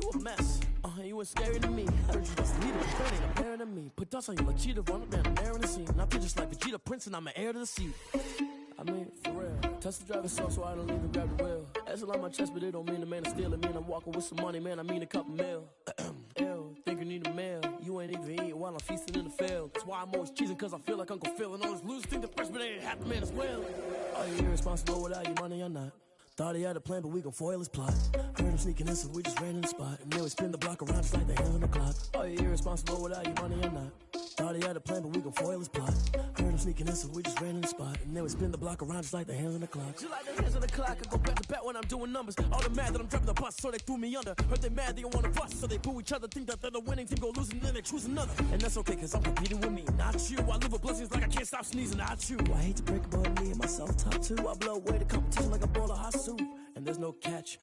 you a mess. You ain't scary to me. Heard you just lead it, that ain't a parent of me. Put dust on you like cheetah, run up, man, I'm air in the scene. And I feel just like Vegeta Prince and I'm an heir to the seat. I mean, for real. Test the driver's self so I don't even grab the wheel. That's on my chest, but it don't mean the man is stealing. Mean I'm walking with some money, man, I mean a couple mil. Ew, think you need a meal. You ain't even eating while I'm feasting in the field. That's why I'm always cheesing, cause I feel like Uncle Phil. And all those losers think the freshman ain't half the man as well. Are you irresponsible without your money or not? Thought he had a plan, but we gon' foil his plot. Heard him sneaking in, so we just ran in the spot. And then we spin the block around just like the hands on the clock. Are you irresponsible without your money or not? Thought he had a plan, but we gon' foil his plot. Heard him sneaking in, so we just ran in the spot. And then we spin the block around just like the hands on the clock. Just like the hands on the clock, I go back to back when I'm doing numbers. All the mad that I'm driving the bus, so they threw me under. Heard they mad, they don't wanna bust, so they boo each other. Think that they're the winning team, go losing, then they choose another. And that's okay, cause I'm competing with me, not you. I live with blessings like I can't stop sneezing, not you. I hate to break about me and myself top two. I blow away the competition like a bowl of hot soup. And there's no catch.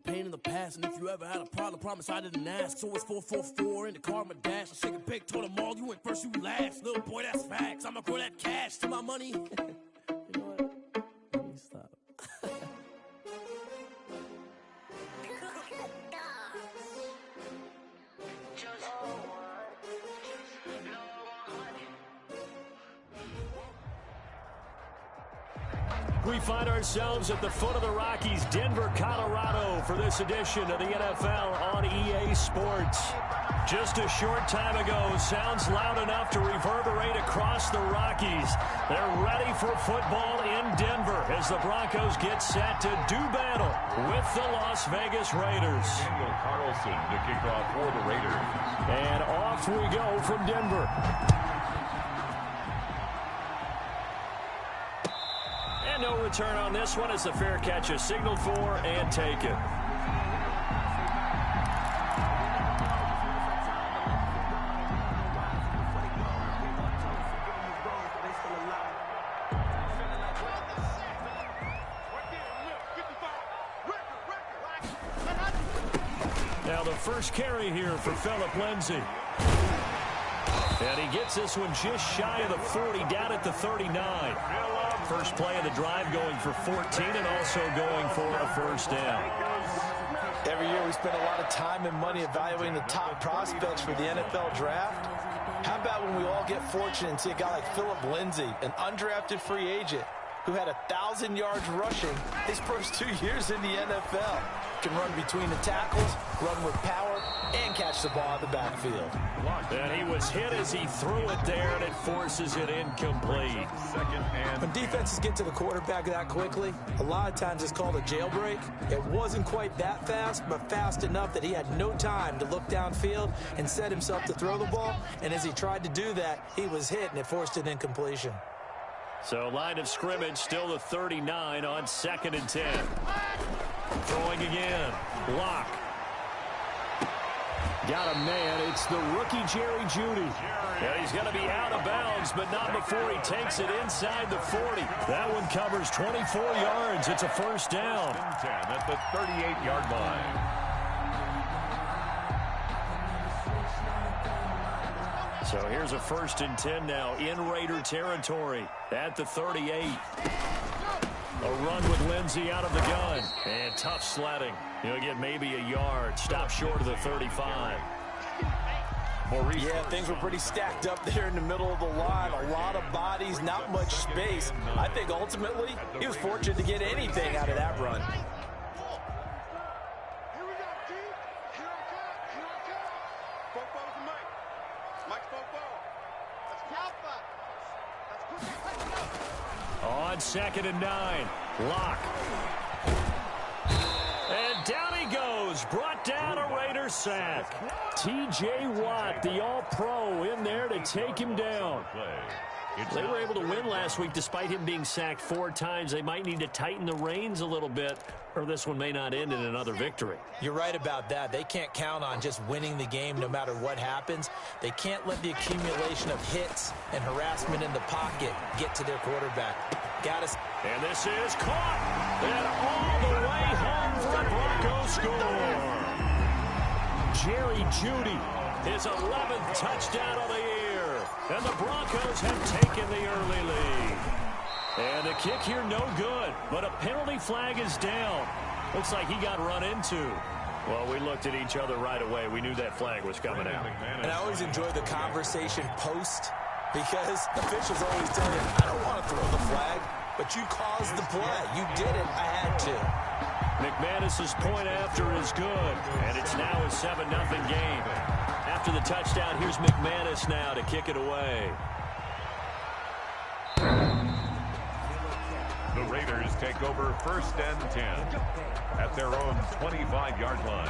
Pain in the past, and if you ever had a problem, promise I didn't ask. So it's 444 in the car, my dash. I shake a big, told them all, you went first, you last. Little boy, that's facts. I'ma grow that cash to my money. You know what? Let me stop. We find ourselves at the foot of the Rockies, Denver, Colorado, for this edition of the NFL on EA Sports. Just a short time ago, sounds loud enough to reverberate across the Rockies. They're ready for football in Denver as the Broncos get set to do battle with the Las Vegas Raiders. Daniel Carlson to kick off for the Raiders. And off we go from Denver. No return on this one. It's a fair catch, a signal for, and take it. Now the first carry here for Phillip Lindsay. And he gets this one just shy of the 40, down at the 39. First play of the drive going for 14 and also going for a first down. Every year we spend a lot of time and money evaluating the top prospects for the NFL draft. How about when we all get fortunate and see a guy like Phillip Lindsay, an undrafted free agent who had 1,000 yards rushing his first 2 years in the NFL. Can run between the tackles, run with power, and catch the ball in the backfield. And he was hit as he threw it there, and it forces it incomplete. When defenses get to the quarterback that quickly, a lot of times it's called a jailbreak. It wasn't quite that fast, but fast enough that he had no time to look downfield and set himself to throw the ball. And as he tried to do that, he was hit, and it forced an incompletion. So line of scrimmage still the 39 on 2nd and 10. Throwing again. Block. Got a man. It's the rookie Jerry Jeudy. And he's going to be out of bounds, but not before he takes it inside the 40. That one covers 24 yards. It's a first down. 10 at the 38-yard line. So here's a 1st and 10 now in Raider territory at the 38. A run with Lindsay out of the gun. And tough sledding. He'll get maybe a yard. Stop short of the 35. Yeah, things were pretty stacked up there in the middle of the line. A lot of bodies, not much space. I think ultimately he was fortunate to get anything out of that run. On 2nd and 9. Lock. And down he goes. Brought down a Raider sack. T.J. Watt, the all-pro, in there to take him down. They were able to win last week despite him being sacked 4 times. They might need to tighten the reins a little bit, or this one may not end in another victory. You're right about that. They can't count on just winning the game no matter what happens. They can't let the accumulation of hits and harassment in the pocket get to their quarterback. And this is caught. And all the way home for a Broncos score. Jerry Jeudy, his 11th touchdown of the year. And the Broncos have taken the early lead. And the kick here no good, but a penalty flag is down. Looks like he got run into. Well, we looked at each other right away. We knew that flag was coming out. And I always enjoy the conversation post because officials always tell you, I don't want to throw the flag, but you caused the play. You did it. I had to. McManus's point after is good, and it's now a 7-0 game. After the touchdown, here's McManus now to kick it away. The Raiders take over 1st and 10 at their own 25-yard line.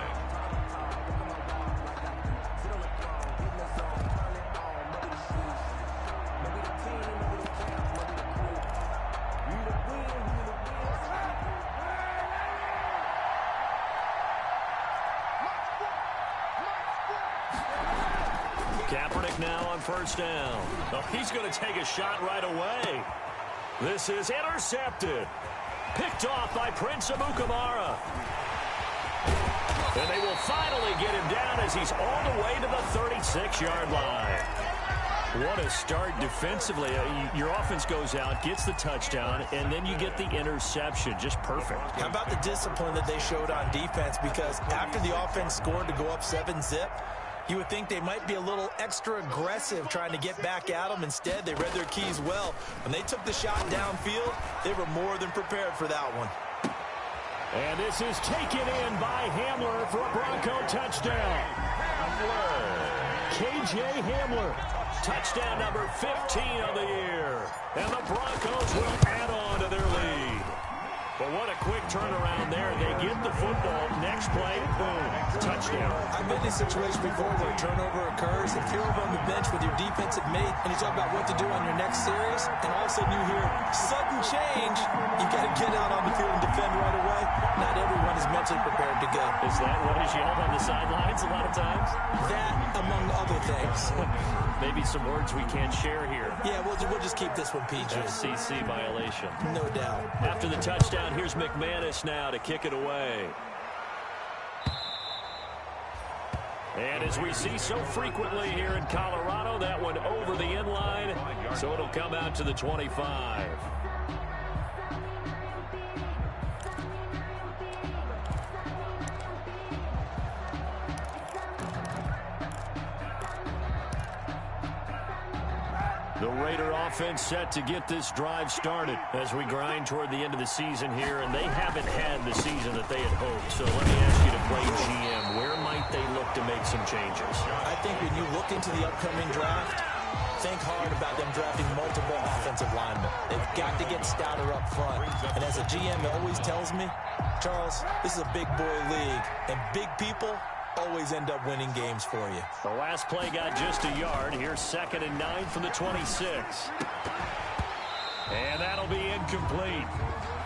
Kaepernick now on 1st down. Oh, he's going to take a shot right away. This is intercepted. Picked off by Prince Amukamara. And they will finally get him down as he's all the way to the 36-yard line. What a start defensively. Your offense goes out, gets the touchdown, and then you get the interception. Just perfect. How about the discipline that they showed on defense? Because after the offense scored to go up 7-zip, you would think they might be a little extra aggressive trying to get back at them. Instead, they read their keys well. When they took the shot downfield, they were more than prepared for that one. And this is taken in by Hamler for a Bronco touchdown. KJ Hamler, touchdown number 15 of the year. And the Broncos will add on to their lead. But what a quick turnaround there. They get the football. Next play, boom, touchdown. I've been in a situation before where a turnover occurs. If you're over on the bench with your defensive mate and you talk about what to do on your next series, and all of a sudden you hear sudden change, you got to get out on the field and defend right away. Not everyone is mentally prepared to go. Is that what is yelled on the sidelines a lot of times? That, among other things. Maybe some words we can't share here. Yeah, we'll just keep this one PG. FCC violation. No doubt. After the touchdown, here's McManus now to kick it away. And as we see so frequently here in Colorado, that one over the end line, so it'll come out to the 25. The Raider offense set to get this drive started as we grind toward the end of the season here, and they haven't had the season that they had hoped. So let me ask you to play GM. Where might they look to make some changes? I think when you look into the upcoming draft, think hard about them drafting multiple offensive linemen. They've got to get stouter up front. And as a GM always tells me, Charles, this is a big boy league, and big people always end up winning games for you. The last play got just a yard. Here's 2nd and 9 from the 26. And that'll be incomplete.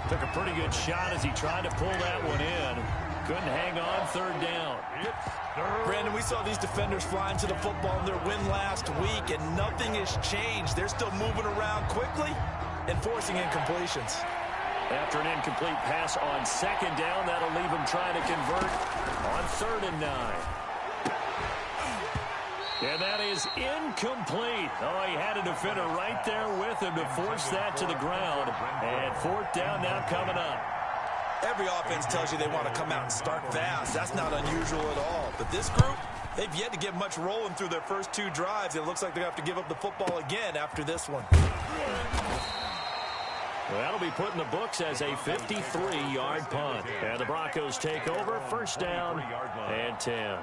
Took a pretty good shot as he tried to pull that one in. Couldn't hang on 3rd down. Brandon, we saw these defenders flying to the football in their win last week, and nothing has changed. They're still moving around quickly and forcing incompletions. After an incomplete pass on 2nd down, that'll leave him trying to convert on 3rd and 9. And that is incomplete. Oh, he had a defender right there with him to force that to the ground. And 4th down now coming up. Every offense tells you they want to come out and start fast. That's not unusual at all. But this group, they've yet to get much rolling through their first 2 drives. It looks like they have to give up the football again after this one. Well, that'll be put in the books as a 53-yard punt. And the Broncos take over, 1st down and 10.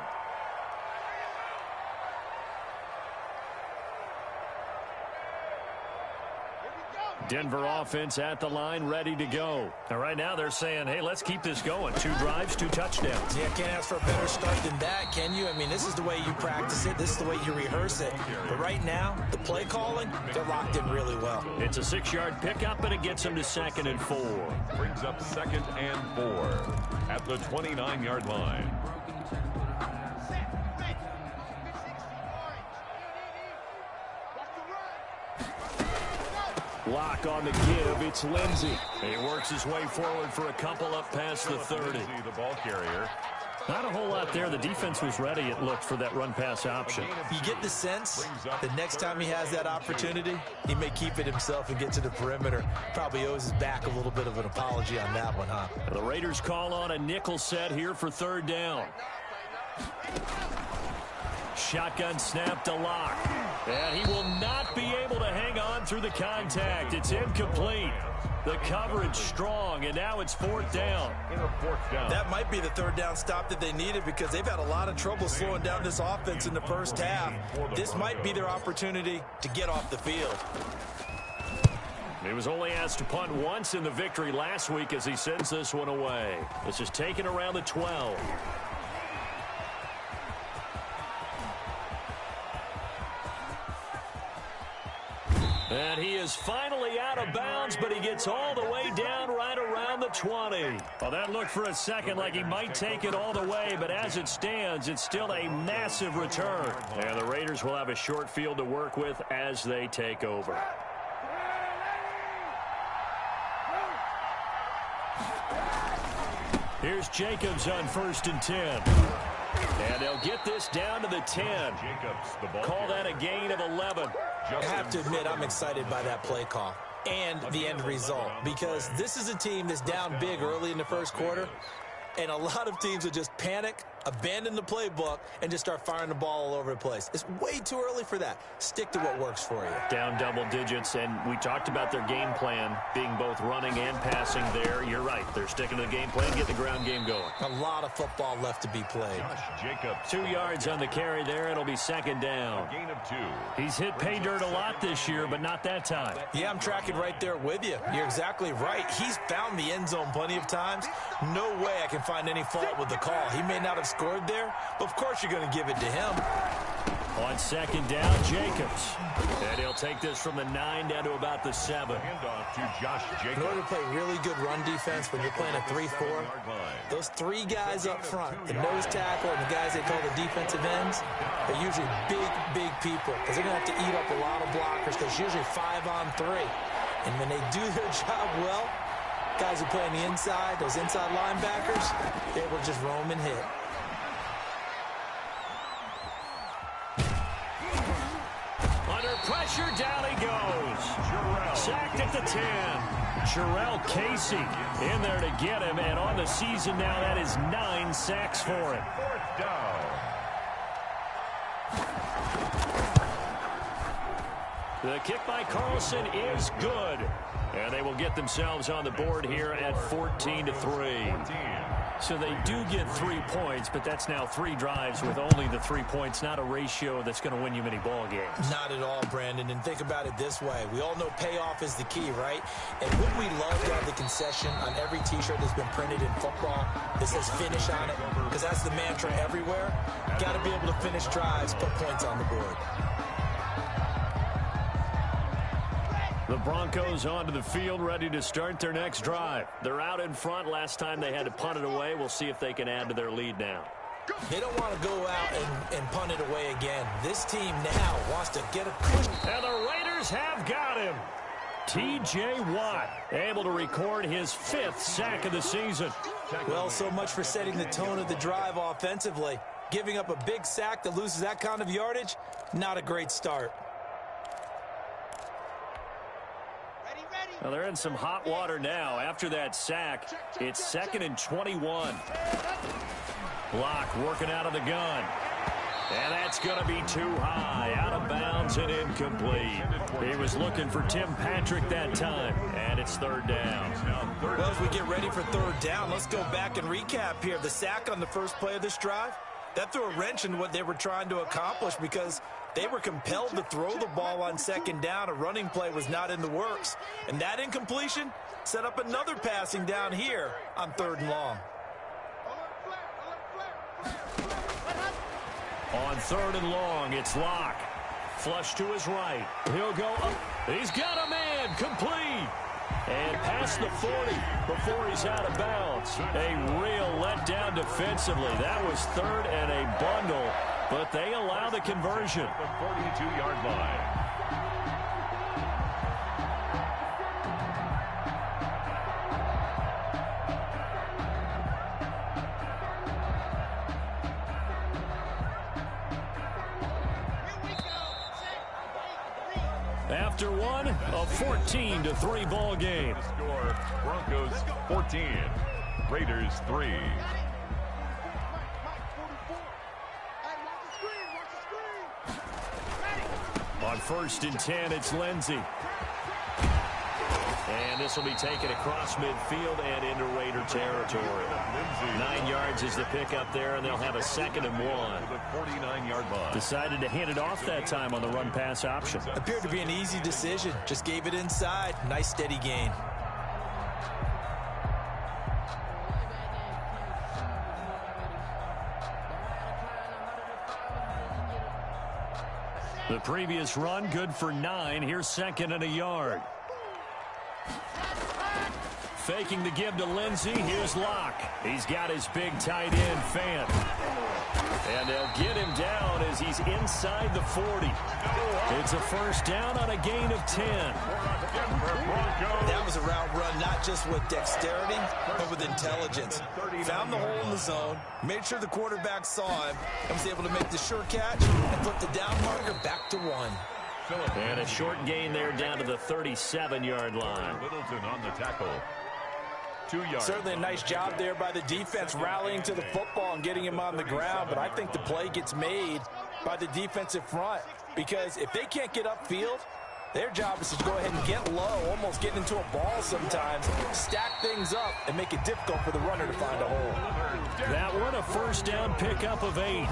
Denver offense at the line, ready to go. And right now they're saying, hey, let's keep this going. 2 drives, 2 touchdowns. Yeah, can't ask for a better start than that, can you? I mean, this is the way you practice it. This is the way you rehearse it. But right now, the play calling, they're locked in really well. It's a 6-yard pickup, and it gets them to 2nd and 4. Brings up 2nd and 4 at the 29-yard line. Lock on the give. It's Lindsey. He works his way forward for a couple up past the 30. The ball carrier. Not a whole lot there. The defense was ready, it looked, for that run-pass option. You get the sense the next time he has that opportunity, he may keep it himself and get to the perimeter. Probably owes his back a little bit of an apology on that one, huh? The Raiders call on a nickel set here for third down. Shotgun snap to Locke. And he will not be able to hang on through the contact. It's incomplete. The coverage strong, and now it's fourth down. That might be the third down stop that they needed because they've had a lot of trouble slowing down this offense in the first half. This might be their opportunity to get off the field. He was only asked to punt once in the victory last week as he sends this one away. This is taken around the 12. And he is finally out of bounds, but he gets all the way down right around the 20. Well, that looked for a second like he might take it all the way, but as it stands, it's still a massive return. And the Raiders will have a short field to work with as they take over. Here's Jacobs on 1st and 10. And they'll get this down to the 10. Call that a gain of 11. I have to admit, I'm excited by that play call and the end result because this is a team that's down big early in the first quarter, and a lot of teams will just panic, abandon the playbook, and just start firing the ball all over the place. It's way too early for that. Stick to what works for you. Down double digits, and we talked about their game plan being both running and passing there. You're right. They're sticking to the game plan, get the ground game going. A lot of football left to be played. 2 yards on the carry there. It'll be second down. Gain of 2. He's hit pay dirt a lot this year, but not that time. Yeah, I'm tracking right there with you. You're exactly right. He's found the end zone plenty of times. No way I can find any fault with the call. He may not have scored there, but of course you're going to give it to him. On second down, Jacobs. And he'll take this from the 9 down to about the 7. Handoff to Josh Jacobs. In order to play really good run defense when you're playing a 3-4, those 3 guys up front, the nose tackle and the guys they call the defensive ends, are usually big people because they're going to have to eat up a lot of blockers because it's usually 5-on-3. And when they do their job well, guys who play on the inside, those inside linebackers, they will just roam and hit. Under pressure, down he goes. Sacked at the 10. Jarrell Casey in there to get him, and on the season now, that is 9 sacks for him. Fourth down. The kick by Carlson is good. And they will get themselves on the board here at 14-3. So they do get 3 points, but that's now 3 drives with only the 3 points, not a ratio that's going to win you many ball games. Not at all, Brandon. And think about it this way. We all know payoff is the key, right? And wouldn't we love to have the concession on every T-shirt that's been printed in football that says finish on it? Because that's the mantra everywhere. Got to be able to finish drives, put points on the board. The Broncos onto the field, ready to start their next drive. They're out in front. Last time they had to punt it away. We'll see if they can add to their lead now. They don't want to go out and punt it away again. This team now wants to get a push. And the Raiders have got him. T.J. Watt able to record his 5th sack of the season. Well, so much for setting the tone of the drive offensively. Giving up a big sack that loses that kind of yardage, not a great start. Well, they're in some hot water now. After that sack, it's 2nd and 21. Block working out of the gun. And that's going to be too high. Out of bounds and incomplete. He was looking for Tim Patrick that time. And it's 3rd down. Well, as we get ready for 3rd down, let's go back and recap here. The sack on the first play of this drive, that threw a wrench in what they were trying to accomplish because they were compelled to throw the ball on 2nd down. A running play was not in the works. And that incompletion set up another passing down here on 3rd and long. On 3rd and long, it's Locke. Flush to his right. He'll go up. He's got a man. Complete. And past the 40 before he's out of bounds. A real letdown defensively. That was 3rd and a bundle, but they allow the conversion. The 42-yard line. After one, a 14-3 ball game. The score, Broncos 14, Raiders 3. On 1st and 10, it's Lindsey. And this will be taken across midfield and into Raider territory. 9 yards is the pickup there, and they'll have a 2nd and 1. The 49-yard line. Decided to hand it off that time on the run-pass option. Appeared to be an easy decision. Just gave it inside. Nice steady gain. The previous run, good for 9. Here's 2nd and a yard. Faking the give to Lindsey. Here's Locke. He's got his big tight end, Fant. And they'll get him down as he's inside the 40. It's a 1st down on a gain of 10. That was a route run, not just with dexterity, but with intelligence. Found the hole in the zone, made sure the quarterback saw him, and was able to make the sure catch and put the down marker back to 1. And a short gain there down to the 37-yard line. Littleton on the tackle. 2 yards. Certainly a nice job there by the defense rallying to the football and getting him on the ground, but I think the play gets made by the defensive front because if they can't get upfield, their job is to go ahead and get low, almost get into a ball sometimes, stack things up, and make it difficult for the runner to find a hole. That one a 1st down pickup of 8.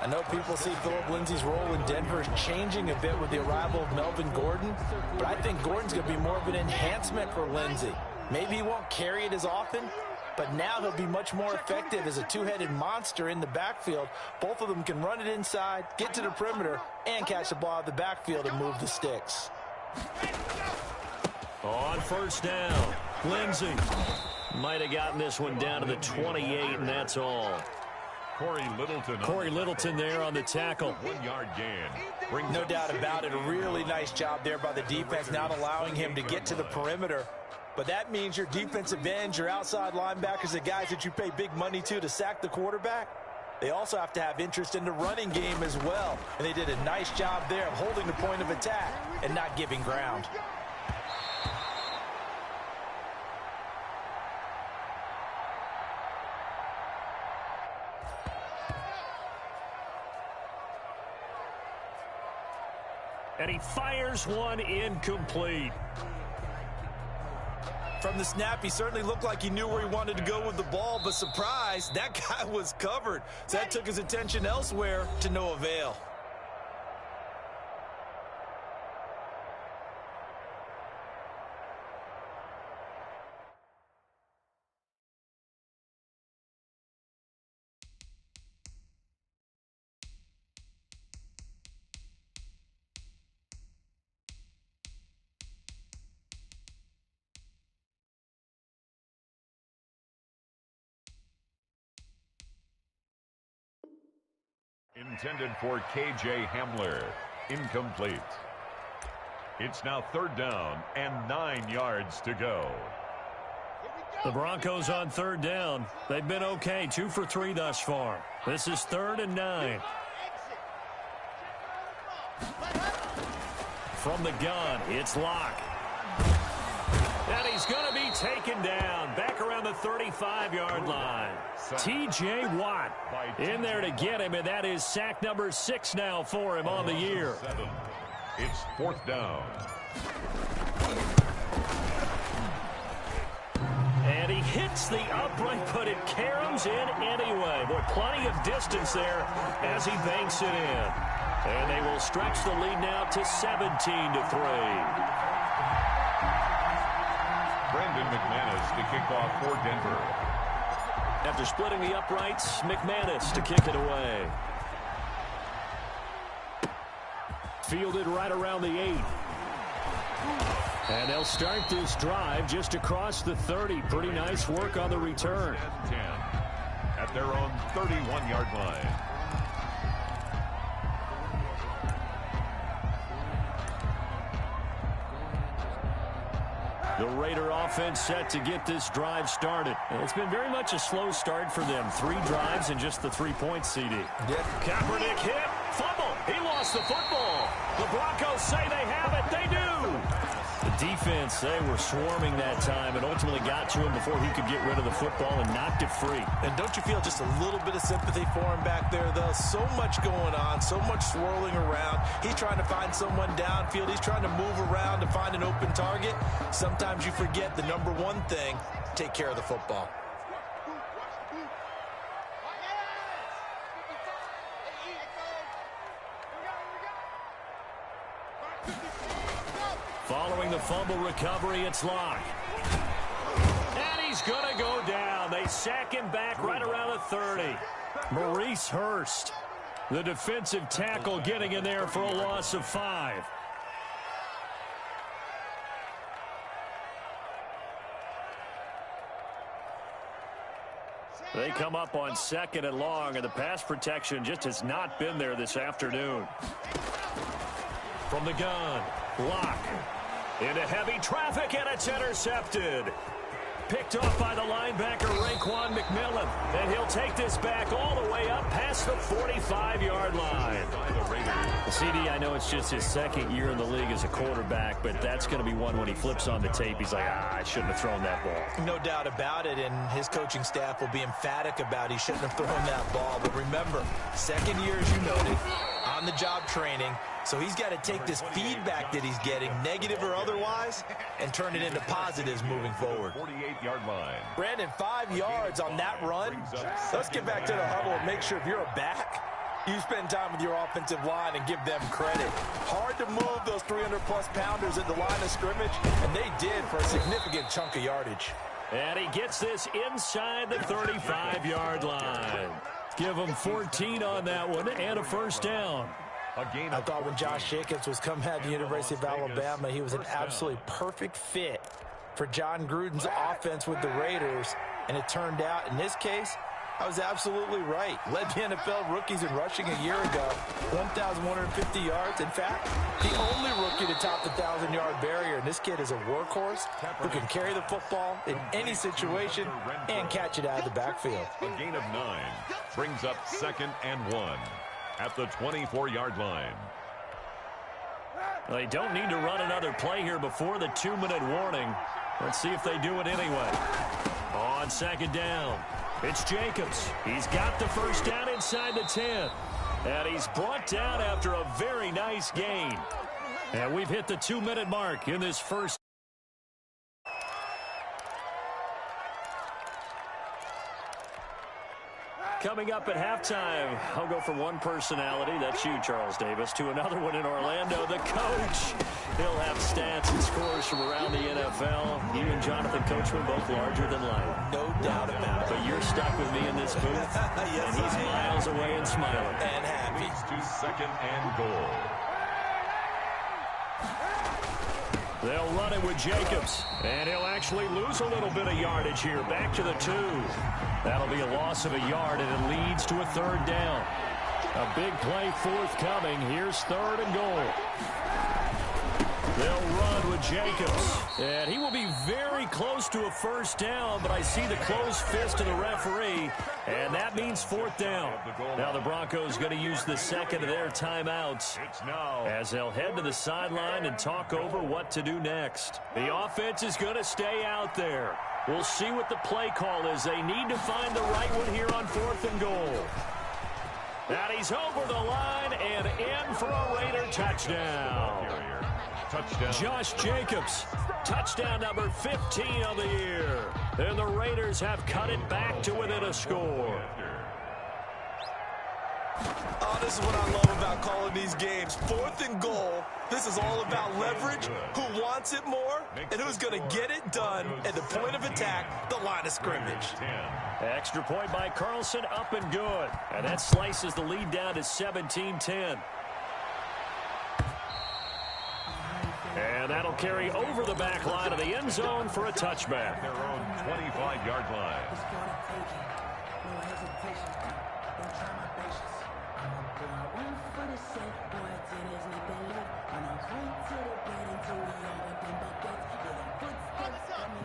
I know people see Philip Lindsay's role in Denver changing a bit with the arrival of Melvin Gordon, but I think Gordon's going to be more of an enhancement for Lindsay. Maybe he won't carry it as often, but now he'll be much more effective as a two-headed monster in the backfield. Both of them can run it inside, get to the perimeter, and catch the ball out of the backfield and move the sticks. On 1st down, Lindsey might have gotten this one down to the 28, and that's all. Corey Littleton there on the tackle. 1 yard gain. No doubt about it. A really nice job there by the defense, not allowing him to get to the perimeter. But that means your defensive ends, your outside linebackers, the guys that you pay big money to sack the quarterback, they also have to have interest in the running game as well. And they did a nice job there of holding the point of attack and not giving ground. And he fires one incomplete. From the snap, he certainly looked like he knew where he wanted to go with the ball, but surprise, that guy was covered. So that took his attention elsewhere to no avail. Intended for K.J. Hamler. Incomplete. It's now 3rd down and 9 yards to go. The Broncos on 3rd down. They've been okay, 2 for 3 thus far. This is 3rd and 9. From the gun, it's Locke. And he's going to be taken down back around the 35-yard line. T.J. Watt in there to get him, and that is sack number 6 now for him on the year. It's 4th down. And he hits the upright, but it caroms in anyway. Boy, plenty of distance there as he banks it in. And they will stretch the lead now to 17-3. Brandon McManus to kick off for Denver. After splitting the uprights, McManus to kick it away. Fielded right around the 8. And they'll start this drive just across the 30. Pretty nice work on the return. 10 at their own 31-yard line. The Raider offense set to get this drive started. And it's been very much a slow start for them. 3 drives and just the 3-point CD. Yep. Kaepernick hit. Fumble. He lost the football. The Broncos say they have it. They do. The defense, they were swarming that time and ultimately got to him before he could get rid of the football and knocked it free. And don't you feel just a little bit of sympathy for him back there, though? So much going on, so much swirling around. He's trying to find someone downfield. He's trying to move around to find an open target. Sometimes you forget the number one thing, take care of the football. Following the fumble recovery, it's Locke. And he's going to go down. They sack him back right around the 30. Maurice Hurst, the defensive tackle, getting in there for a loss of 5. They come up on 2nd and long, and the pass protection just has not been there this afternoon. From the gun, Locke into heavy traffic, and it's intercepted. Picked off by the linebacker, Raekwon McMillan. And he'll take this back all the way up past the 45-yard line. CD, I know it's just his 2nd year in the league as a quarterback, but that's going to be one when he flips on the tape. He's like, I shouldn't have thrown that ball. No doubt about it, and his coaching staff will be emphatic about he shouldn't have thrown that ball. But remember, 2nd year, as you noted, on-the-job training. So he's got to take this feedback that he's getting, negative or otherwise, and turn it into positives moving forward. 48-yard line. Brandon, 5 yards on that run. Let's get back to the huddle and make sure if you're a back, you spend time with your offensive line and give them credit. Hard to move those 300-plus pounders at the line of scrimmage, and they did for a significant chunk of yardage. And he gets this inside the 35-yard line. Give him 14 on that one and a first down. I thought when Josh Jacobs was coming out of the University of Alabama, he was an absolutely perfect fit for John Gruden's offense with the Raiders. And it turned out, in this case, I was absolutely right. Led the NFL rookies in rushing a year ago, 1,150 yards. In fact, the only rookie to top the 1,000-yard barrier. And this kid is a workhorse who can carry the football in any situation and catch it out of the backfield. A gain of 9 brings up 2nd and 1. At the 24-yard line. They don't need to run another play here before the 2-minute warning. Let's see if they do it anyway. On 2nd down, it's Jacobs. He's got the first down inside the 10. And he's brought down after a very nice gain. And we've hit the 2-minute mark in this first. Coming up at halftime, I'll go from one personality, that's you, Charles Davis, to another one in Orlando, the coach. He'll have stats and scores from around the NFL. You and Jonathan Coachman both larger than life. No doubt about it. But you're stuck with me in this booth, yes, and he's miles away and smiling. And happy. To 2nd and goal. They'll run it with Jacobs, and he'll actually lose a little bit of yardage here. Back to the 2. That'll be a loss of a yard, and it leads to a 3rd down. A big play forthcoming. Here's 3rd and goal. They'll run with Jacobs, and he will be very close to a first down, but I see the closed fist of the referee, and that means 4th down. Now the Broncos going to use the 2nd of their timeouts as they'll head to the sideline and talk over what to do next. The offense is going to stay out there. We'll see what the play call is. They need to find the right one here on 4th and goal. And he's over the line and in for a Raider touchdown. Touchdown. Josh Jacobs, touchdown number 15 of the year. And the Raiders have cut it back to within a score. Oh, this is what I love about calling these games. 4th and goal. This is all about leverage, who wants it more, and who's going to get it done at the point of attack, the line of scrimmage. Extra point by Carlson, up and good. And that slices the lead down to 17-10. And that'll carry over the back line of the end zone for a touchback. Their own 25-yard line.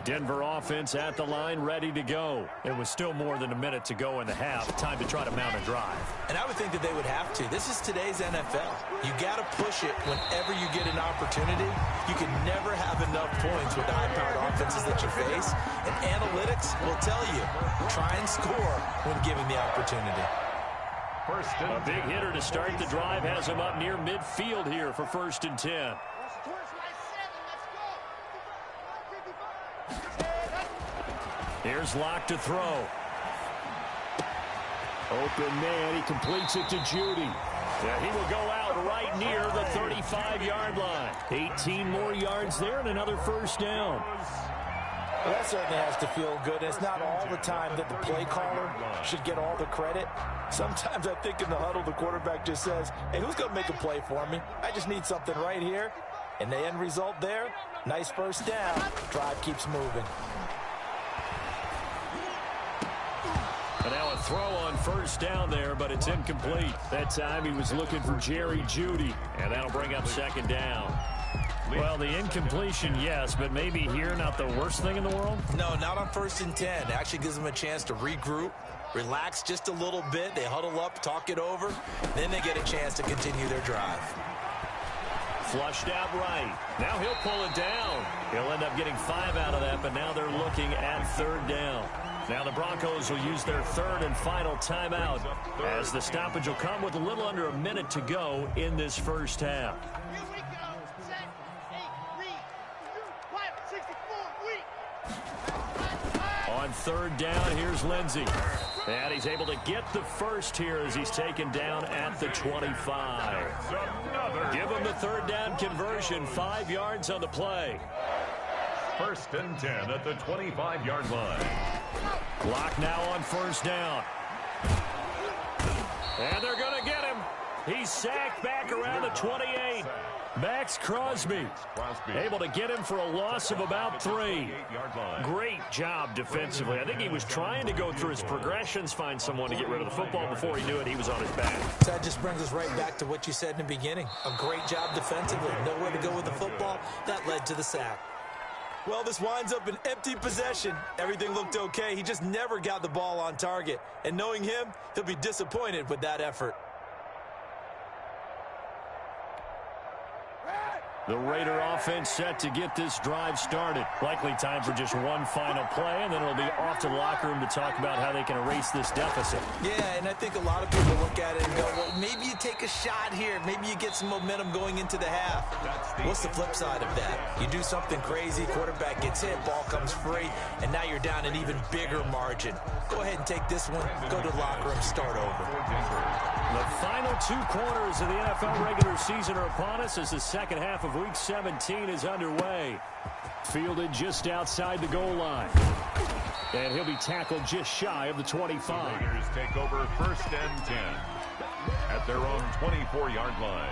Denver offense at the line, ready to go. It was still more than a minute to go in the half. Time to try to mount a drive. And I would think that they would have to. This is today's NFL. You got to push it whenever you get an opportunity. You can never have enough points with the high-powered offenses that you face. And analytics will tell you, try and score when given the opportunity. A big hitter to start the drive has him up near midfield here for 1st and 10. Here's Locke to throw. Open man, he completes it to Judy. Yeah, he will go out right near the 35-yard line. 18 more yards there and another 1st down. Well, that certainly has to feel good. It's not all the time that the play caller should get all the credit. Sometimes I think in the huddle, the quarterback just says, hey, who's going to make a play for me? I just need something right here. And the end result there, nice 1st down. Drive keeps moving. And now a throw on 1st down there, but it's incomplete. That time he was looking for Jerry Jeudy, and that'll bring up 2nd down. Well, the incompletion, yes, but maybe here not the worst thing in the world? No, not on 1st and 10. It actually gives them a chance to regroup, relax just a little bit. They huddle up, talk it over. Then they get a chance to continue their drive. Flushed out right. Now he'll pull it down. He'll end up getting 5 out of that, but now they're looking at 3rd down. Now the Broncos will use their 3rd and final timeout as the stoppage will come with a little under a minute to go in this 1st half. On 3rd down, here's Lindsey. And he's able to get the 1st here as he's taken down at the 25. Give him the 3rd down conversion, 5 yards on the play. 1st and 10 at the 25-yard line. Clock now on 1st down. And they're going to get him. He's sacked back around the 28. Max Crosby able to get him for a loss of about 3. Great job defensively. I think he was trying to go through his progressions, find someone to get rid of the football. Before he knew it, he was on his back. So that just brings us right back to what you said in the beginning. A great job defensively. Nowhere to go with the football. That led to the sack. Well, this winds up an empty possession. Everything looked okay. He just never got the ball on target. And knowing him, he'll be disappointed with that effort. The Raider offense set to get this drive started. Likely time for just one final play, and then it'll be off to the locker room to talk about how they can erase this deficit. Yeah, and I think a lot of people look at it and go, well, maybe you take a shot here. Maybe you get some momentum going into the half. What's the flip side of that? You do something crazy, quarterback gets hit, ball comes free, and now you're down an even bigger margin. Go ahead and take this one, go to the locker room, start over. The final 2 quarters of the NFL regular season are upon us as the second half of Week 17 is underway. Fielded just outside the goal line. And he'll be tackled just shy of the 25. The Raiders take over 1st and 10 at their own 24-yard line.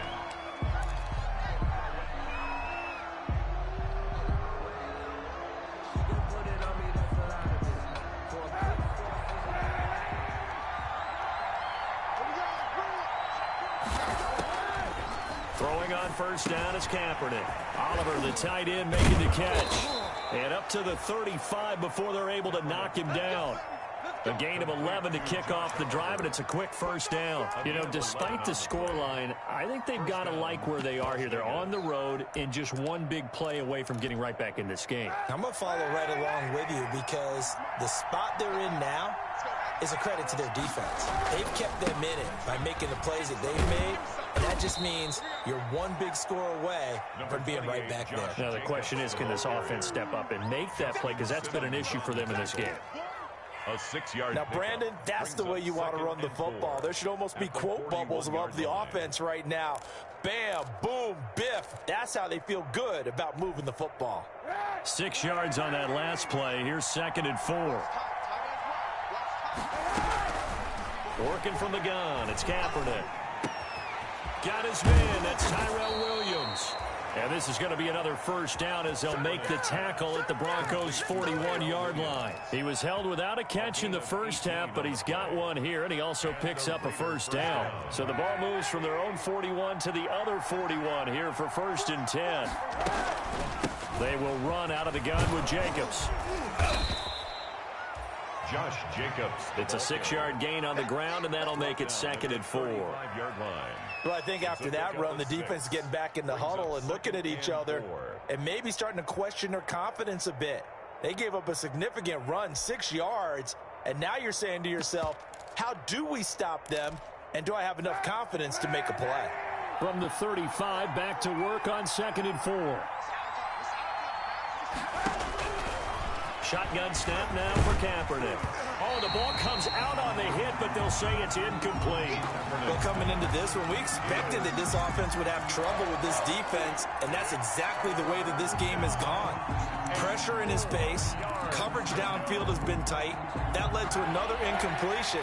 Throwing on 1st down is Kaepernick. Oliver, the tight end, making the catch. And up to the 35 before they're able to knock him down. A gain of 11 to kick off the drive, and it's a quick 1st down. You know, despite the scoreline, I think they've got to like where they are here. They're on the road and just one big play away from getting right back in this game. I'm going to follow right along with you because the spot they're in now is a credit to their defense. They've kept them in it by making the plays that they've made, and that just means you're one big score away from being right back there. Now the question is, can this offense step up and make that play? Because that's been an issue for them in this game. A 6-yard. Now, Brandon, that's the way you want to run the football. There should almost be quote bubbles above the offense right now. Bam, boom, biff. That's how they feel good about moving the football. 6 yards on that last play. Here's 2nd and 4. Working from the gun, it's Kaepernick. Got his man, that's Tyrell Williams. And this is going to be another 1st down as they'll make the tackle at the Broncos' 41-yard line. He was held without a catch in the first half, but he's got one here, and he also picks up a 1st down. So the ball moves from their own 41 to the other 41 here for 1st and 10. They will run out of the gun with Jacobs. Josh Jacobs. It's a 6-yard gain on the ground, and that'll make it 2nd and 4. Well, I think after that run, the defense is getting back in the huddle and looking at each other and maybe starting to question their confidence a bit. They gave up a significant run, 6 yards, and now you're saying to yourself, how do we stop them, and do I have enough confidence to make a play? From the 35, back to work on 2nd and 4. Shotgun snap now for Kaepernick. Oh, the ball comes out on the hit, but they'll say it's incomplete. Well, coming into this one, we expected that this offense would have trouble with this defense, and that's exactly the way that this game has gone. Pressure in his face, coverage downfield has been tight. That led to another incompletion.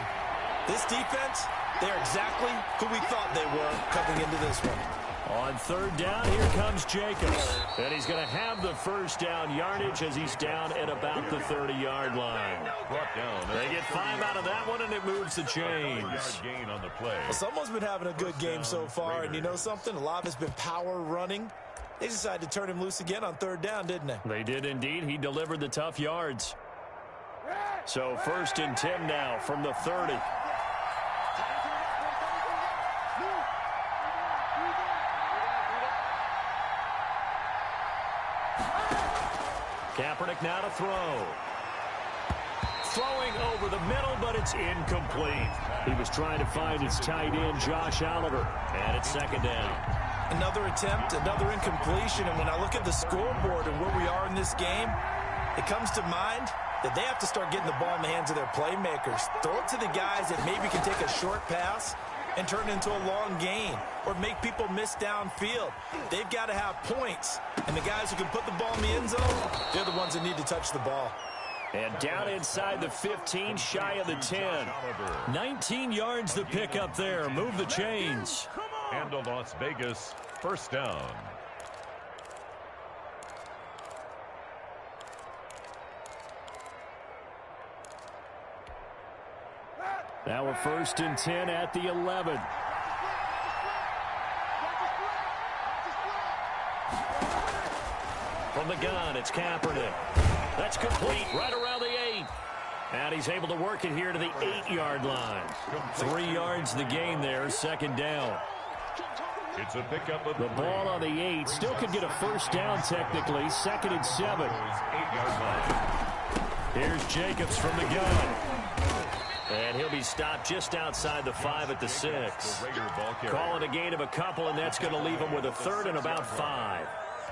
This defense, they're exactly who we thought they were coming into this one. On 3rd down, here comes Jacobs. And he's going to have the first down yardage as he's down at about the 30-yard line. They get 5 out of that one, and it moves the chains. Well, someone's been having a good game so far, and you know something? A lot of it's been power running. They decided to turn him loose again on 3rd down, didn't they? They did indeed. He delivered the tough yards. So 1st and 10 now from the 30. Kaepernick now to throw. Throwing over the middle, but it's incomplete. He was trying to find his tight end, Josh Oliver, and it's 2nd down. Another attempt, another incompletion, and when I look at the scoreboard and where we are in this game, it comes to mind that they have to start getting the ball in the hands of their playmakers. Throw it to the guys that maybe can take a short pass and turn it into a long gain or make people miss downfield. They've got to have points, and the guys who can put the ball in the end zone, they're the ones that need to touch the ball. And down inside the 15, shy of the 10. 19 yards the pick up there. Move the chains. And a Las Vegas 1st down. Now we're 1st and 10 at the 11. From the gun, it's Kaepernick. That's complete right around the 8. And he's able to work it here to the 8-yard line. 3 yards the gain there, 2nd down. It's a pickup of the ball on the 8. Still could get a 1st down technically. 2nd and 7. 8-yard line. Here's Jacobs from the gun. And he'll be stopped just outside the 5 at the 6. Call it a gain of a couple, and that's going to leave him with a 3rd and about 5.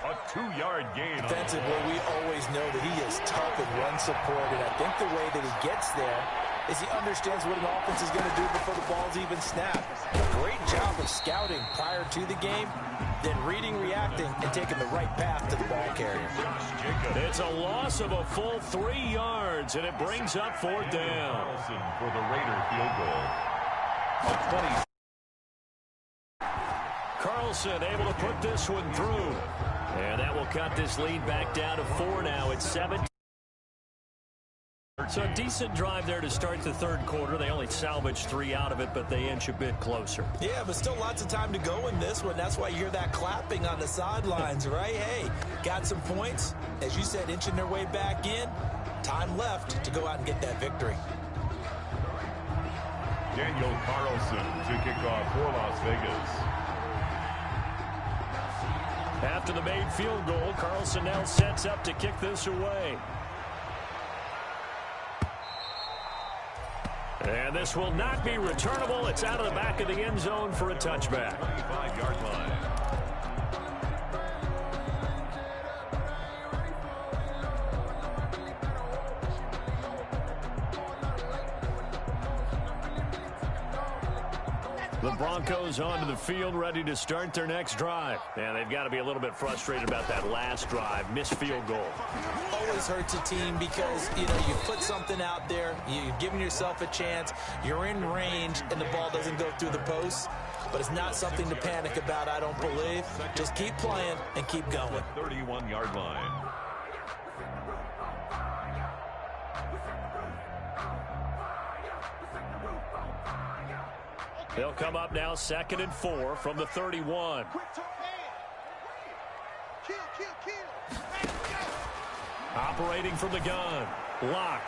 A 2-yard gain. Defensively, we always know that he is tough and run support, and I think the way that he gets there is he understands what an offense is going to do before the ball's even snapped. A great job of scouting prior to the game, then reading, reacting, and taking the right path to the ball carrier. It's a loss of a full 3 yards, and it brings up 4th down. For the Raider field goal. A 20. Carlson able to put this one through. And that will cut this lead back down to 4 now. It's 7. So a decent drive there to start the 3rd quarter. They only salvaged 3 out of it, but they inch a bit closer. Yeah, but still lots of time to go in this one. That's why you hear that clapping on the sidelines, right? Hey, got some points. As you said, inching their way back in. Time left to go out and get that victory. Daniel Carlson to kick off for Las Vegas. After the made field goal, Carlson now sets up to kick this away. And this will not be returnable. It's out of the back of the end zone for a touchback. 25-yard line. The Broncos onto the field, ready to start their next drive. And they've got to be a little bit frustrated about that last drive. Missed field goal. Always hurts a team because, you know, you put something out there, you've given yourself a chance, you're in range, and the ball doesn't go through the posts. But it's not something to panic about, I don't believe. Just keep playing and keep going. 31-yard line. They'll come up now 2nd and 4 from the 31. Operating from the gun. Locke.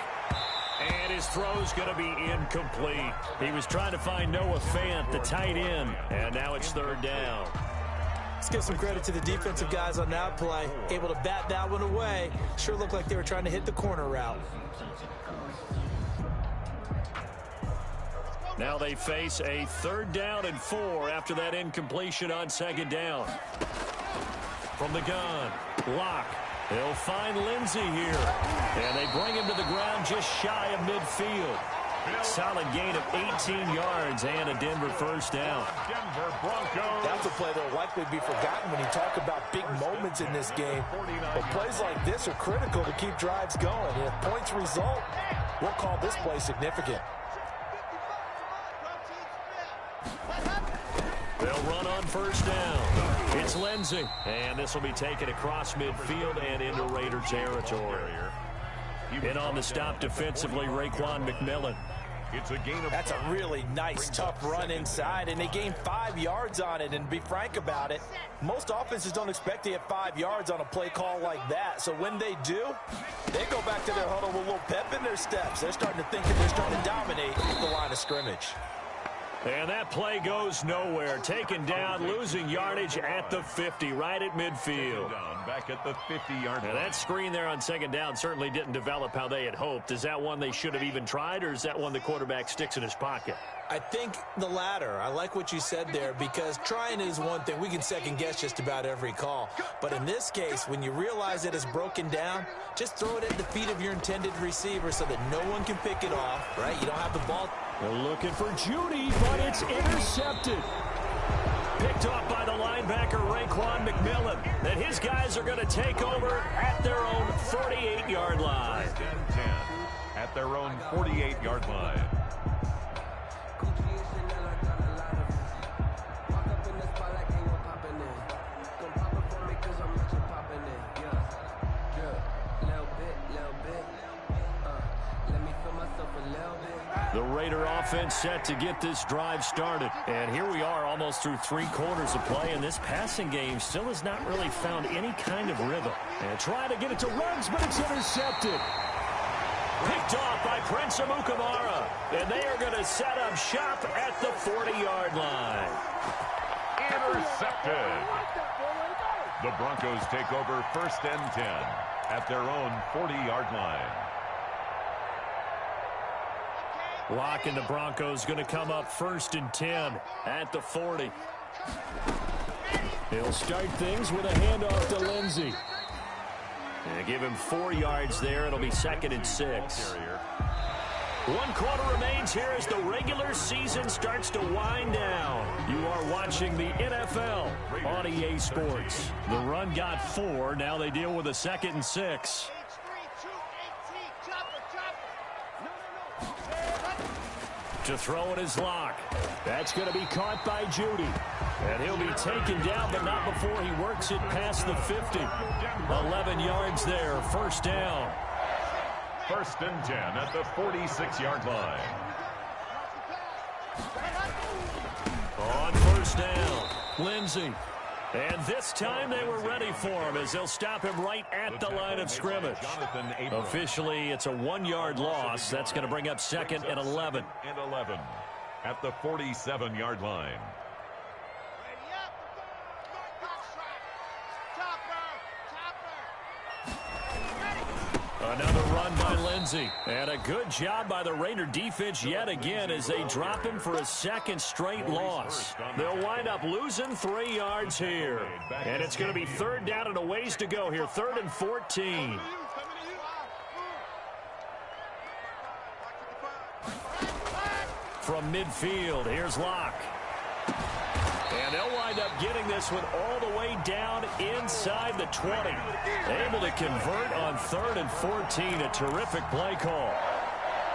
And his throw's going to be incomplete. He was trying to find Noah Fant, the tight end, and now it's third down. Let's give some credit to the defensive guys on that play. Able to bat that one away. Sure looked like they were trying to hit the corner route. Now they face a 3rd down and 4 after that incompletion on 2nd down. From the gun, Locke. They'll find Lindsey here. And they bring him to the ground just shy of midfield. Solid gain of 18 yards and a Denver 1st down. Denver Broncos. That's a play that will likely be forgotten when you talk about big moments in this game. But plays like this are critical to keep drives going. And if points result, we'll call this play significant. They'll run on 1st down. It's Lindsey. And this will be taken across midfield and into Raider territory. In on the stop defensively, Raekwon McMillan. It's a gain of That's a really nice, tough run inside, and they gained 5 yards on it. And to be frank about it, most offenses don't expect to get 5 yards on a play call like that. So when they do, they go back to their huddle with a little pep in their steps. They're starting to think that they're starting to dominate the line of scrimmage. And that play goes nowhere. Taken down, losing yardage at the 50, right at midfield. Back at the 50-yard line. Now that screen there on 2nd down certainly didn't develop how they had hoped. Is that one they should have even tried, or is that one the quarterback sticks in his pocket? I think the latter. I like what you said there, because trying is one thing. We can second-guess just about every call. But in this case, when you realize it is broken down, just throw it at the feet of your intended receiver so that no one can pick it off, right? You don't have the ball. They're looking for Judy, but it's intercepted. Picked off by the linebacker, Raekwon McMillan. And his guys are going to take over at their own 48-yard line. 10 at their own 48-yard line. The Raider offense set to get this drive started. And here we are almost through 3 quarters of play, and this passing game still has not really found any kind of rhythm. And trying to get it to Ruggs, but it's intercepted. Picked off by Prince Amukamara. And they are going to set up shop at the 40-yard line. Intercepted. The Broncos take over 1st and 10 at their own 40-yard line. Locke and the Broncos going to come up 1st and 10 at the 40. He'll start things with a handoff to Lindsey. And give him 4 yards there. It'll be 2nd and 6. 1 quarter remains here as the regular season starts to wind down. You are watching the NFL on EA Sports. The run got 4. Now they deal with a 2nd and 6. To throw it is Locke. That's going to be caught by Judy. And he'll be taken down, but not before he works it past the 50. 11 yards there, 1st down. 1st and 10 at the 46-yard line. On 1st down, Lindsey. And this time they were ready for him as they'll stop him right at the line of scrimmage. Officially, it's a 1-yard loss. That's going to bring up 2nd and 11. And 11 at the 47-yard line. Another run by Lindsey. And a good job by the Raider defense yet again as they drop him for a 2nd straight loss. They'll wind up losing 3 yards here. And it's going to be 3rd down and a ways to go here. 3rd and 14. From midfield, here's Locke. And they'll wind up getting this one all the way down inside the 20. Able to convert on 3rd and 14. A terrific play call.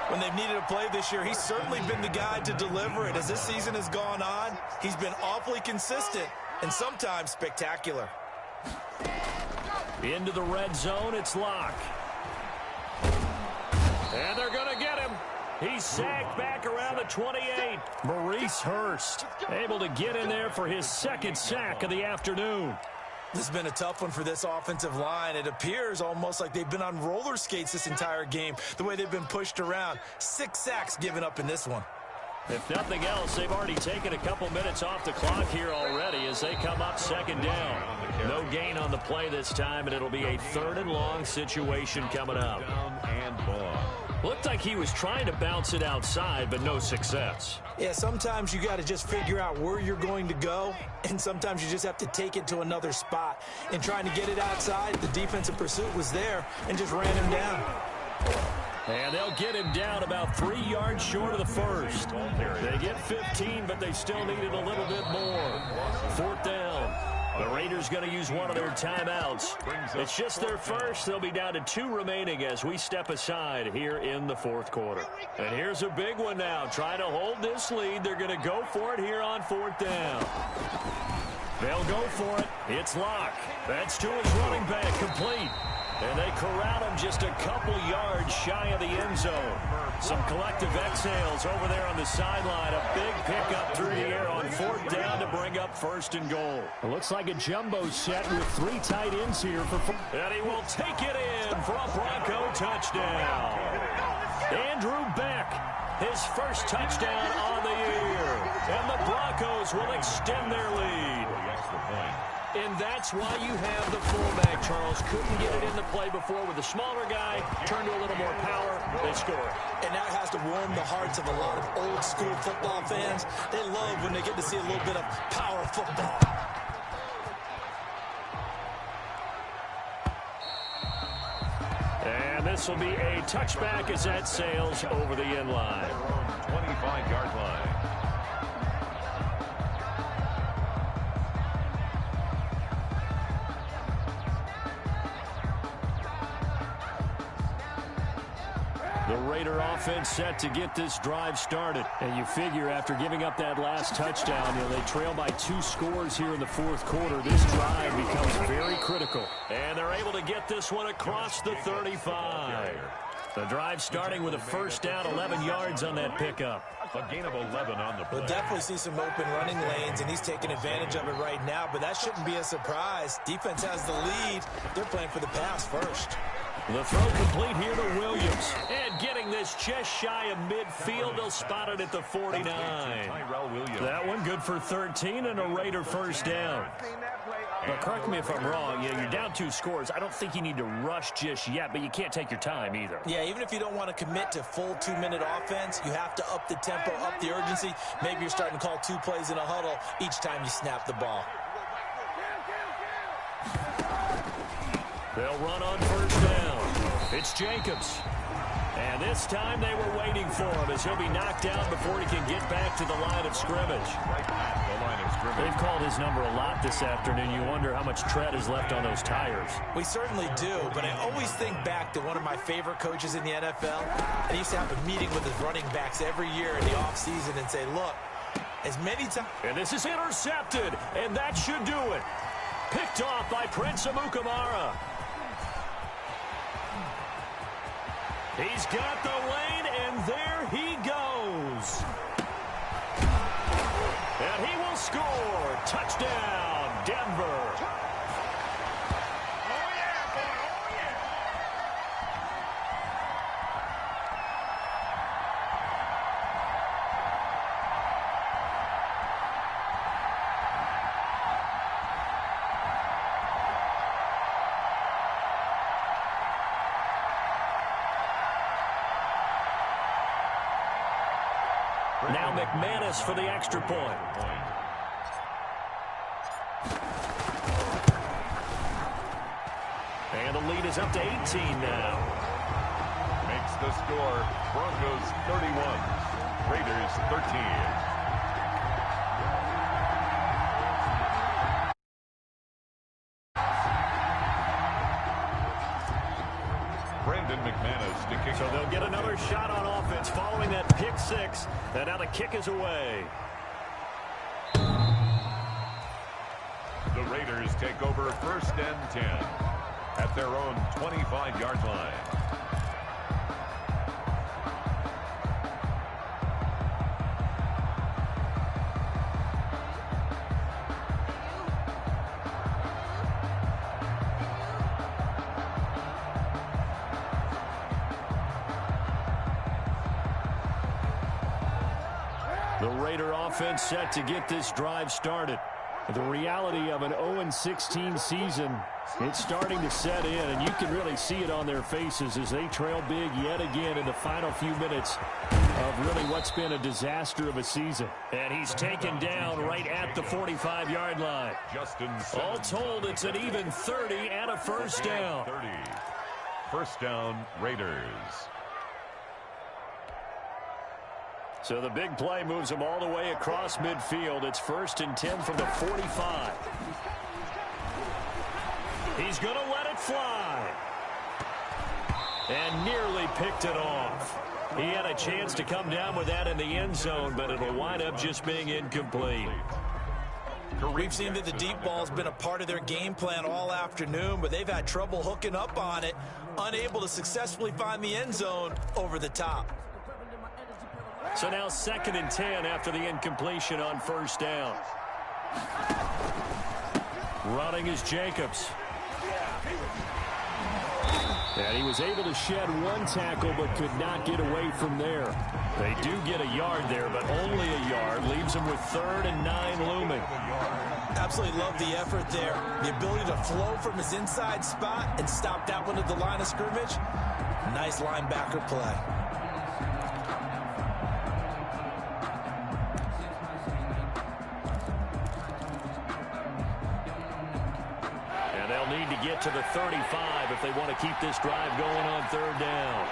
When they've needed a play this year, he's certainly been the guy to deliver it. As this season has gone on, he's been awfully consistent and sometimes spectacular. Into the red zone, it's Locke. And they're going to get him. He's sacked back around the 28. Maurice Hurst able to get in there for his 2nd sack of the afternoon. This has been a tough one for this offensive line. It appears almost like they've been on roller skates this entire game, the way they've been pushed around. 6 sacks given up in this one. If nothing else, they've already taken a couple minutes off the clock here already as they come up second down. No gain on the play this time, and it'll be a 3rd and long situation coming up. Down and ball. Looked like he was trying to bounce it outside, but no success. Yeah, sometimes you got to just figure out where you're going to go, and sometimes you just have to take it to another spot. And trying to get it outside, the defensive pursuit was there and just ran him down. And they'll get him down about 3 yards short of the first. They get 15, but they still needed a little bit more. 4th down. The Raiders going to use one of their timeouts. It's just their first. They'll be down to 2 remaining as we step aside here in the 4th quarter. And here's a big one now. Trying to hold this lead. They're going to go for it here on 4th down. They'll go for it. It's Locke. That's to his running back, complete. And they corral him just a couple yards shy of the end zone. Some collective exhales over there on the sideline. A big pickup through the air on 4th down to bring up 1st and goal. It looks like a jumbo set with 3 tight ends here for. And he will take it in for a Bronco touchdown. Andrew Beck, his first touchdown on the year. And the Broncos will extend their lead. And that's why you have the fullback, Charles. Couldn't get it into play before with the smaller guy. Turned to a little more power. They score. And that has to warm the hearts of a lot of old-school football fans. They love when they get to see a little bit of power football. And this will be a touchback as that sails over the end line. 25-yard line. The Raider offense set to get this drive started. And you figure after giving up that last touchdown, they trail by 2 scores here in the 4th quarter. This drive becomes very critical. And they're able to get this one across the 35. The drive starting with a 1st down, 11 yards on that pickup. A gain of 11 on the play. We'll definitely see some open running lanes, and he's taking advantage of it right now, but that shouldn't be a surprise. Defense has the lead. They're playing for the pass first. The throw complete here to Williams. And getting this just shy of midfield. They'll spot it at the 49. That one good for 13 and a Raider 1st down. But correct me if I'm wrong, you're down 2 scores. I don't think you need to rush just yet, but you can't take your time either. Yeah, even if you don't want to commit to full 2-minute offense, you have to up the tempo, up the urgency. Maybe you're starting to call 2 plays in a huddle each time you snap the ball. They'll run on 1st down. It's Jacobs. And this time they were waiting for him as he'll be knocked down before he can get back to the line of scrimmage. They've called his number a lot this afternoon. You wonder how much tread is left on those tires. We certainly do, but I always think back to one of my favorite coaches in the NFL. And he used to have a meeting with his running backs every year in the offseason and say, look, as many times... And this is intercepted, and that should do it. Picked off by Prince Amukamara. He's got the lane, and there he goes. And he will score. Touchdown, Denver. Oh, yeah, boy. Oh, yeah. Now McManus for the extra point. And the lead is up to 18 now. Makes the score Broncos 31, Raiders 13. McManus to kick. So they'll get another shot on offense following that pick 6. And now the kick is away. The Raiders take over 1st and 10 at their own 25-yard line. The Raider offense set to get this drive started. The reality of an 0-16 season, it's starting to set in, and you can really see it on their faces as they trail big yet again in the final few minutes of really what's been a disaster of a season. And he's taken down right at the 45-yard line. All told, it's an even 30 and a first down. 30. First down, Raiders. So the big play moves him all the way across midfield. It's 1st and 10 from the 45. He's going to let it fly. And nearly picked it off. He had a chance to come down with that in the end zone, but it'll wind up just being incomplete. We've seen that the deep ball has been a part of their game plan all afternoon, but they've had trouble hooking up on it, unable to successfully find the end zone over the top. So now 2nd and 10 after the incompletion on first down. Running is Jacobs. And he was able to shed one tackle but could not get away from there. They do get a yard there, but only a yard. Leaves him with 3rd and 9 looming. Absolutely love the effort there. The ability to flow from his inside spot and stop that one at the line of scrimmage. Nice linebacker play. Need to get to the 35 if they want to keep this drive going on 3rd down.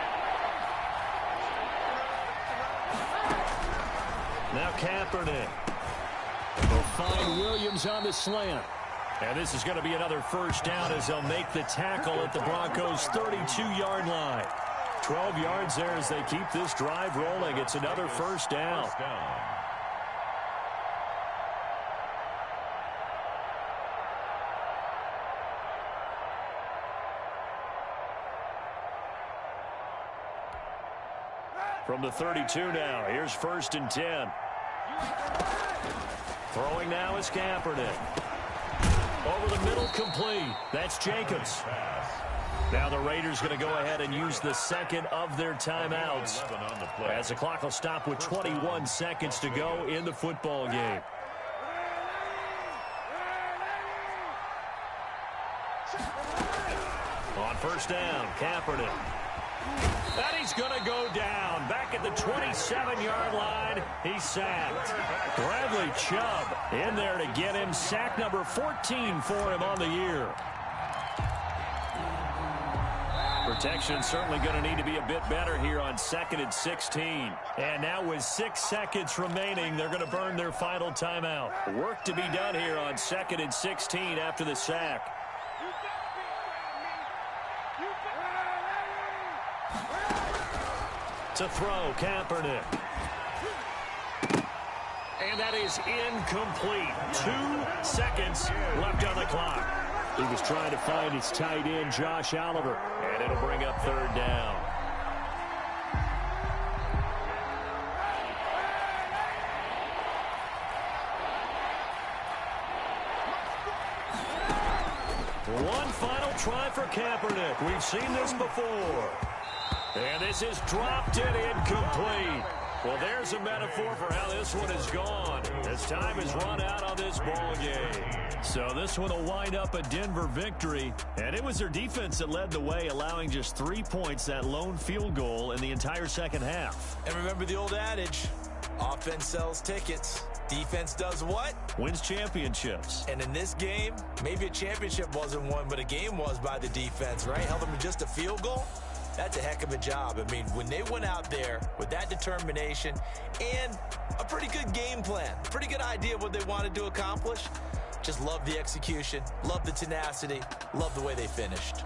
Now Kaepernick will find Williams on the slant. And this is going to be another first down as they'll make the tackle at the Broncos' 32-yard line. 12 yards there as they keep this drive rolling. It's another first down. From the 32 now, here's 1st and 10. Throwing now is Kaepernick. Over the middle, complete. That's Jacobs. Now the Raiders going to go ahead and use the 2nd of their timeouts as the clock will stop with 21 seconds to go in the football game. On first down, Kaepernick. And he's going to go down. Back at the 27-yard line, he's sacked. Bradley Chubb in there to get him. Sack number 14 for him on the year. Protection certainly going to need to be a bit better here on 2nd and 16. And now with 6 seconds remaining, they're going to burn their final timeout. Work to be done here on 2nd and 16 after the sack. To throw, Kaepernick. And that is incomplete. 2 seconds left on the clock. He was trying to find his tight end, Josh Oliver. And it'll bring up 3rd down. One final try for Kaepernick. We've seen this before. And this is dropped it incomplete. Well, there's a metaphor for how this one is gone as time has run out on this ball game. So this one will wind up a Denver victory. And it was their defense that led the way, allowing just 3 points, that lone field goal in the entire second half. And remember the old adage, offense sells tickets. Defense does what? Wins championships. And in this game, maybe a championship wasn't won, but a game was by the defense, right? Held them to just a field goal. That's a heck of a job. I mean, when they went out there with that determination and a pretty good game plan, pretty good idea of what they wanted to accomplish, just love the execution, love the tenacity, love the way they finished.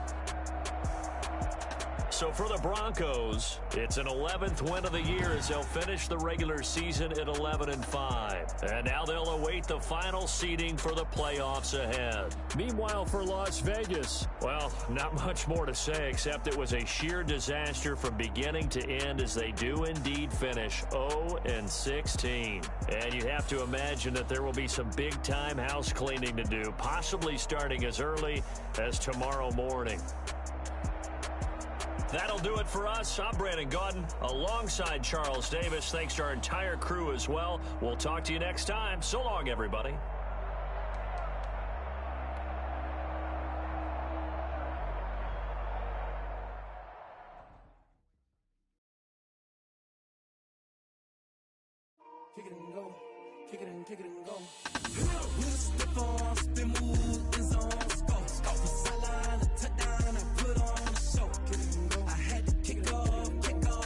So for the Broncos, it's an 11th win of the year as they'll finish the regular season at 11-5. And now they'll await the final seeding for the playoffs ahead. Meanwhile, for Las Vegas, well, not much more to say except it was a sheer disaster from beginning to end as they do indeed finish 0-16. And you have to imagine that there will be some big-time house cleaning to do, possibly starting as early as tomorrow morning. That'll do it for us. I'm Brandon Gaudin alongside Charles Davis. Thanks to our entire crew as well. We'll talk to you next time. So long, everybody. Kick it and go. Kick it and go. We'll step on, spin, move, in zone, scope. From sideline to touchdown, I put on a show. Kick it and go. I had to kick off and go.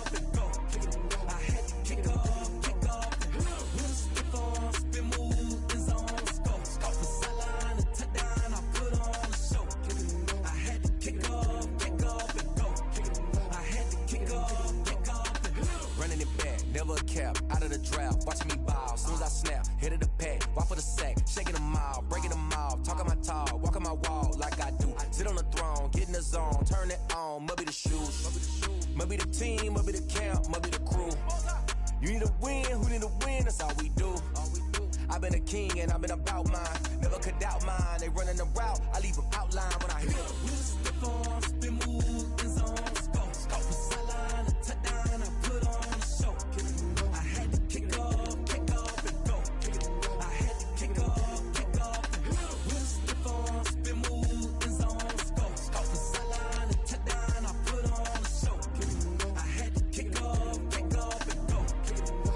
Kick it and go. I had to kick off and go. We'll step on, spin, move, in zone, scope. From sideline to touchdown, I put on a show. Kick it and go. I had to kick off and go. Kick it and go. I had to kick off and go. Running it back, never a cap, out of the drought, watching me ball, soon as I snap, hit of the pack, walk for the sack, shaking them out, breaking them off, talking my talk, walking my wall like I do, sit on the throne, get in the zone, turn it on, must be the shoes, must be the team, must be the camp, must be the crew, you need a win, who need a win, that's all we do, I've been a king and I've been about mine, never could doubt mine, they running the route, I leave them outline when I hit it. We'll step on, spin, move, in zone, scope, from sideline to touchdown, I put on a show. I had to kick off and go. I had to kick off and go. We'll step on, spin, move, in zone, scope, from sideline to touchdown, I put on a show. I had to kick off and go.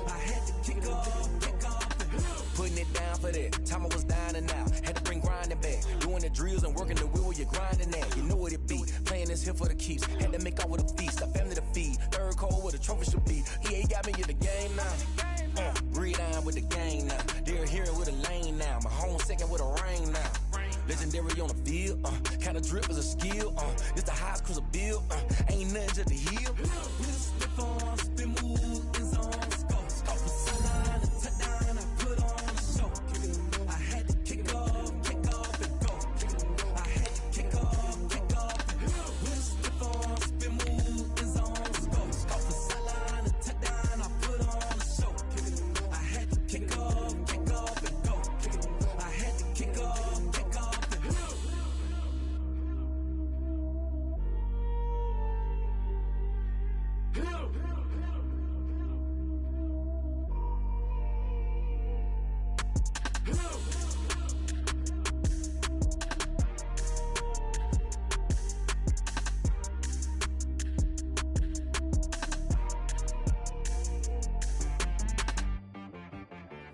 I had to kick off and go. Putting it down for that. Time I was down and out. Had to bring grinding back. Doing the drills and working the wheel where you're grinding at. You know what it be. Playing this here for the keeps. Had to make out with a feast. A family to feed. Third cold where the trophy should be. EA got me in the game now. Breathe on with the gang now. They're hearing with a lane now. My home second with a rain now. Legendary on the field. Kind of drip is a skill. This the highest cruiser bill. Ain't nothing to the heel. We'll step on, spin, move, in zone, scope. From sideline to touchdown, I put on a show. I had to kick off and go. I had to kick off and go. We'll step on, spin, move, in zone, scope. From sideline to touchdown, I put on a show. I had to kick off and go. I had to kick off and go.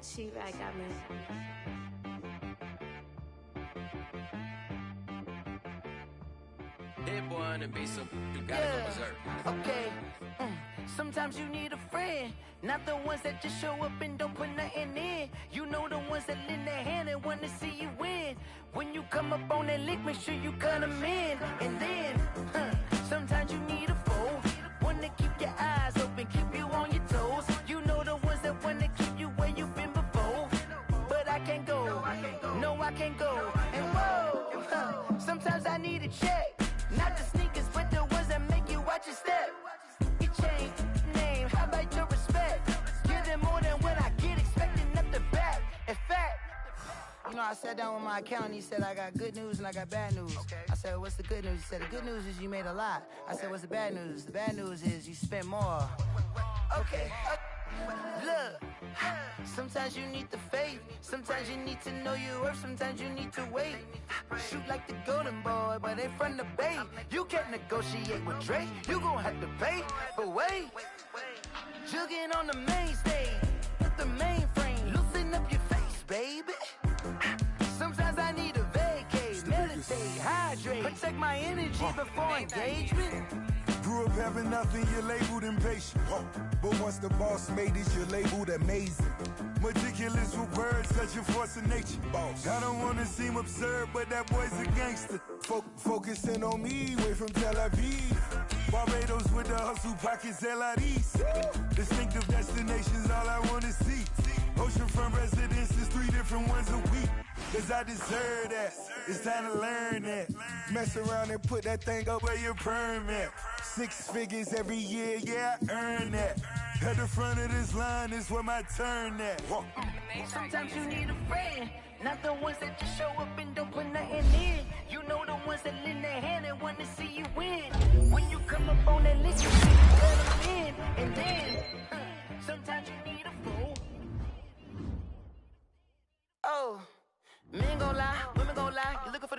She right got me. That boy on the beat, so you gotta go berserk. Okay. Sometimes you need a friend, not the ones that just show up and don't put nothing in. You know the ones that lend their hand and want to see you win. When you come up on that lick, make sure you cut them in. And then, sometimes you need a foe, one to keep your eyes open, keep you on your toes. You know the ones that want to keep you where you've been before. But I can't go, no I can't go. And whoa, sometimes I need a check, not the sneakers, but the ones that make you watch your step. You change name, how about your respect? Give them more than what I get, expecting up the back. In fact, you know, I sat down with my accountant, he said I got good news and I got bad news. Okay. I said, what's the good news? He said, the good news is you made a lot. I said, what's the bad news? The bad news is you spent more. Okay. Look, sometimes you need the faith, sometimes you need to know your worth, sometimes you need to wait. Shoot like the golden boy, but in front of the bay. You can't negotiate with Drake, you gon' have to pay. But wait, jugging on the main stage, with the mainframe, loosen up your face, baby. Sometimes I need a vacate, meditate, hydrate, protect my energy before engagement. Grew up having nothing, you're labeled impatient. But once the boss made it, you're labeled amazing. Meticulous with words, such a force of nature. I don't wanna seem absurd, but that boy's a gangster. Focusing on me, way from Tel Aviv. Barbados with the hustle pockets, LIDs. Distinctive destinations, all I wanna see. Oceanfront residences, 3 different ones a week. Cause I deserve that, it's time to learn that. Mess around and put that thing up where your permit. 6 figures every year, yeah, I earn that. At the front of this line is where my turn at. Sometimes you need a friend, not the ones that just show up and don't put nothing in. You know the ones that lend their hand and want to see you win. When you come up on that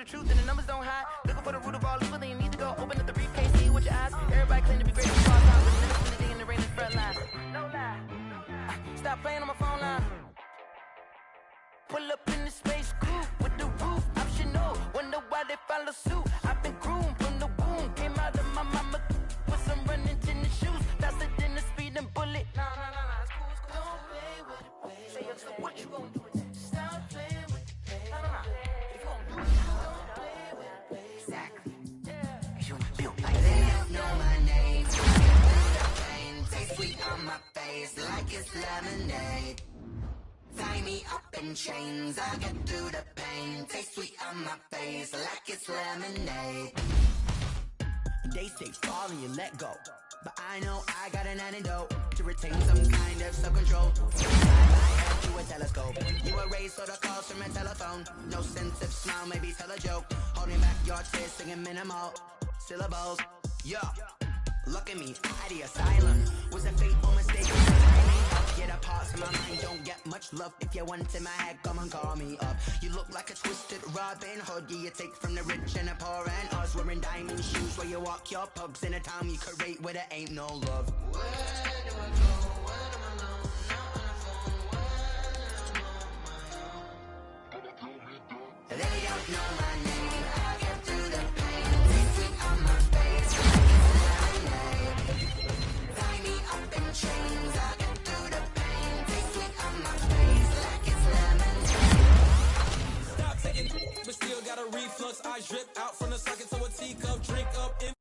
truth and the numbers don't hide. Looking for the root of all evil, then you need to go open up the briefcase, see with your eyes. Everybody claim to be great, but fall out with the next day in the rain in the front line. No lie. Stop playing on my phone line. Pull up in the space coupe with the roof optional. Wonder why they follow suit. I've been groomed from the womb. Came out of my mama with some running tennis shoes. Faster than the speeding bullet. Nah, it's cool, it's cool. Don't play with it, baby. Say so what you gonna do with it? Stop playing with it, baby. Nah. If you gonna do it, don't play with it, baby. Exactly. Yeah. You built like they don't know my name. I get through the pain. Taste sweet on my face like it's lemonade. Tie me up in chains, I get through the pain. Taste sweet on my face like it's lemonade. They say fall and you let go, but I know I got an antidote to retain some kind of self-control. Inside my head through a telescope. You erase all the calls from a telephone. No sense of smile, maybe tell a joke. Holding back your tears, singing minimal syllables. Yo, look at me, out the asylum. Was a fateful mistake. Get a parts in my mind, don't get much love. If you want in my head, come and call me up. You look like a twisted Robin Hood. Yeah, you take from the rich and the poor and us. Wearing diamond shoes where you walk your pugs in a town you create where there ain't no love. Where do I go? When am I alone? Not on the phone. When I'm on my own. They don't know my name. I get through the pain. Taste sweet on my face like it's lemonade. Tie me up in chains. I get through the but still got a reflux. I drip out from the socket to a teacup, drink up in